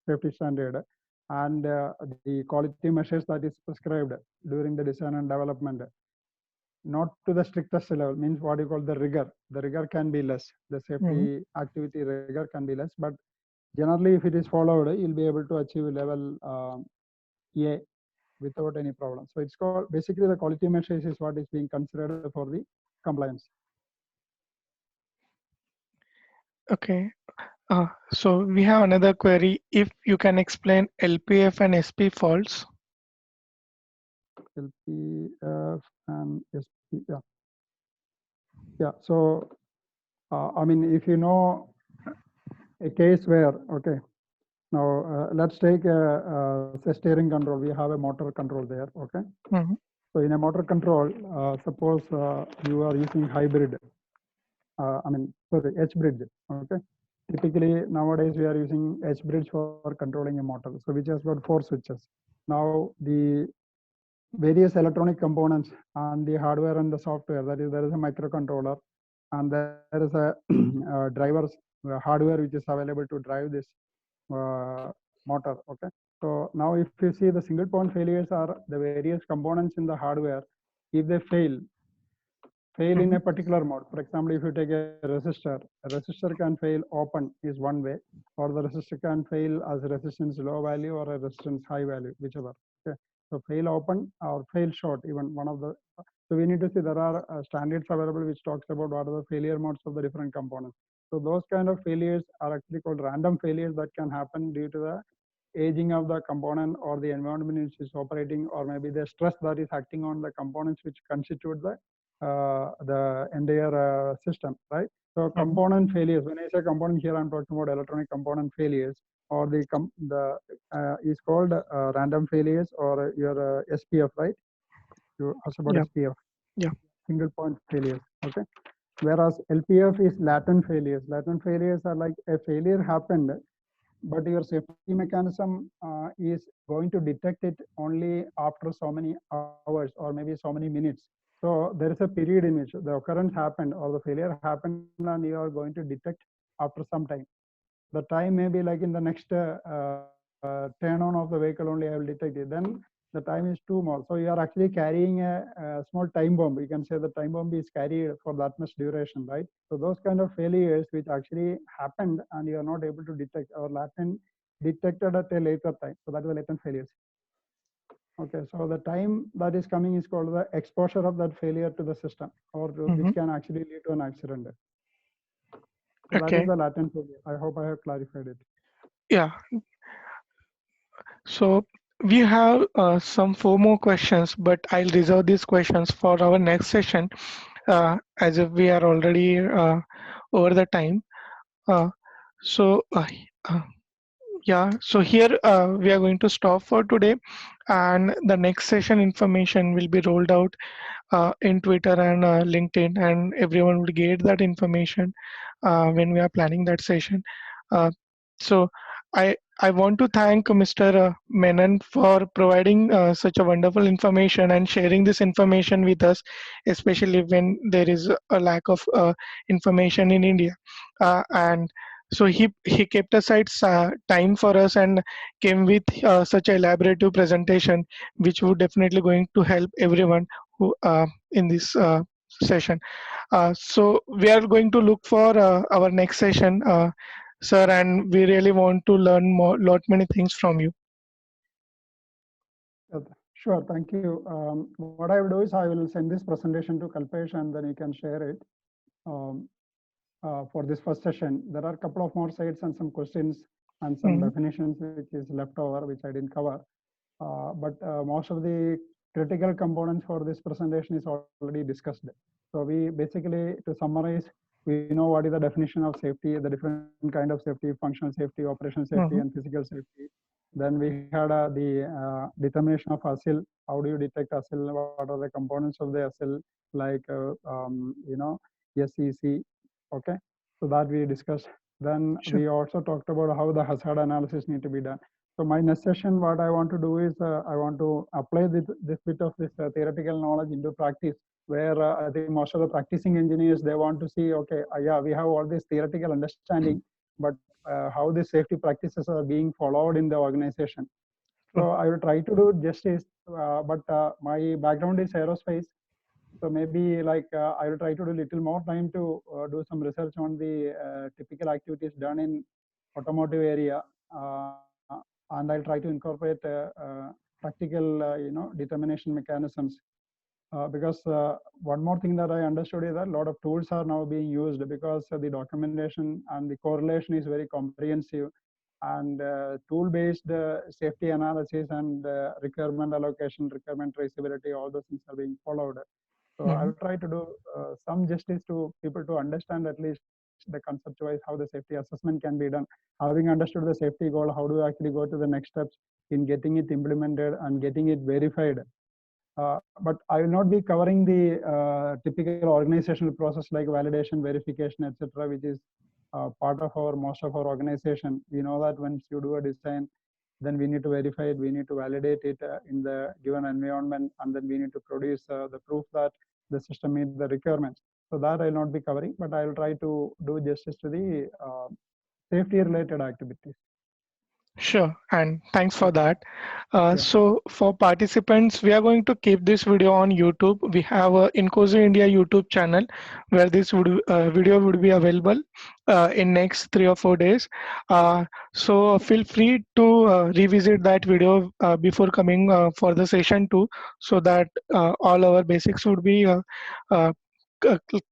safety standard, and the quality measures that is prescribed during the design and development, not to the strictest level, means what you call the rigor. The rigor can be less. The mhm. safety activity rigor can be less, but generally, if it is followed, you'll be able to achieve level A without any problem. So it's called basically the quality measures is what is being considered for the compliance. Okay. So we have another query. If you can explain LPF and SP faults. LPF and SP, yeah, yeah. So if you know a case where, okay, now let's take say steering control. We have a motor control there, okay. Mhm. So in a motor control, suppose you are using hybrid. Sorry, H bridge. Okay. Typically nowadays we are using H bridge for controlling a motor. So which has got 4 switches. Now the various electronic components and the hardware and the software. That is, there is a microcontroller, and there is a drivers hardware which is available to drive this motor. Okay. So now if you see, the single point failures are the various components in the hardware. If they fail in Mhm. a particular mode. For example, if you take a resistor can fail open is one way, or the resistor can fail as resistance low value or a resistance high value, whichever. Okay. So fail open or fail short, even one of the. So we need to see there are standards available which talks about what are the failure modes of the different components. So those kind of failures are actually called random failures that can happen due to the aging of the component or the environment which is operating, or maybe the stress that is acting on the components which constitute the entire system, right? So Mhm. component failures. When I say component here, I'm talking about electronic component failures, or the is called random failures, or your SPF, right? You asked about Yeah. SPF, Yeah. single point failures. Okay. Whereas LPF is latent failures. Latent failures are like a failure happened, but your safety mechanism is going to detect it only after so many hours or maybe so many minutes. So there is a period in which the occurrence happened or the failure happened, and you are going to detect after some time. The time may be like in the next turn on of the vehicle only I will detect it. Then the time is too small. So you are actually carrying a small time bomb. You can say the time bomb is carried for that much duration, right? So those kind of failures which actually happened and you are not able to detect or latent detected at a later time. So that is the latent failures. Okay, so the time that is coming is called the exposure of that failure to the system, or which can actually lead to an accident. So that is Okay. the latent failure. I hope I have clarified it. Yeah. So we have some four more questions, but I'll reserve these questions for our next session, as if we are already over the time. Uh, so uh, yeah, so here we are going to stop for today, and the next session information will be rolled out in Twitter and LinkedIn, and everyone will get that information when we are planning that session. Uh, so I want to thank Mr. Menon for providing such a wonderful information and sharing this information with us, especially when there is a lack of information in India. And so he kept aside time for us and came with such a elaborative presentation, which would definitely going to help everyone who in this session. So we are going to look for our next session, sir, and we really want to learn more, lot many things from you. Sure, thank you. What I will do is I will send this presentation to Kalpesh and then you can share it um, for this first session. There are a couple of more sites and some questions and some Mhm. definitions which is left over, which I didn't cover. But most of the critical components for this presentation is already discussed. So we basically, to summarize, we know what is the definition of safety, the different kind of safety, functional safety, operational safety, and Mhm. physical safety. Then we had the determination of ASIL. How do you detect ASIL? What are the components of the ASIL? Like, SEC. Okay, so that we discussed. Then Sure. we also talked about how the hazard analysis need to be done. So my next session, what I want to do is I want to apply this bit of this theoretical knowledge into practice, where I think most of the practicing engineers, they want to see, okay, yeah, we have all this theoretical understanding, but how the safety practices are being followed in the organization. True. So I will try to do justice, but my background is aerospace. So maybe like I will try to do little more time to do some research on the typical activities done in automotive area, and I'll try to incorporate practical, determination mechanisms. Because one more thing that I understood is that a lot of tools are now being used because the documentation and the correlation is very comprehensive, and tool-based safety analysis and requirement allocation, requirement traceability, all those things are being followed. So I Mhm. will try to do some justice to people to understand at least the concept-wise how the safety assessment can be done. Having understood the safety goal, how do you actually go to the next steps in getting it implemented and getting it verified? But I will not be covering the typical organizational process like validation, verification, etc., which is part of our most of our organization. We know that once you do a design, then we need to verify it, we need to validate it in the given environment, and then we need to produce the proof that the system meets the requirements. So that I will not be covering, but I will try to do justice to the safety related activities. Sure, and thanks Yeah, for that. yeah. So for participants, we are going to keep this video on YouTube. We have a Incosi India YouTube channel where this video would be available in next 3 or 4 days. So feel free to revisit that video before coming for the session 2, so that all our basics would be uh,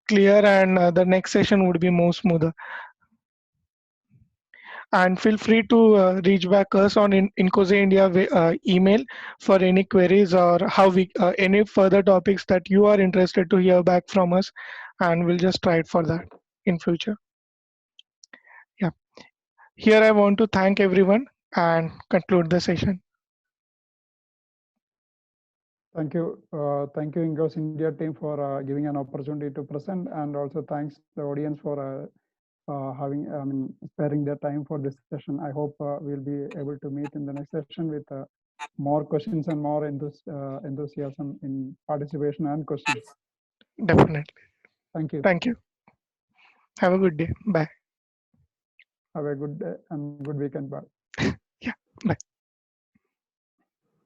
clear, and the next session would be more smoother. And feel free to reach back us on Incosi India email for any queries, or how we any further topics that you are interested to hear back from us, and we'll just try it for that in future. Yeah, here I want to thank everyone and conclude the session. Thank you, Ingos India team for giving an opportunity to present, and also thanks the audience for sparing their time for this session. I hope we'll be able to meet in the next session with more questions and more enthusiasm in participation and questions. Definitely. Thank you. Thank you. Have a good day. Bye. Have a good day and good weekend. Bye. Yeah. Bye.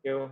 Thank you.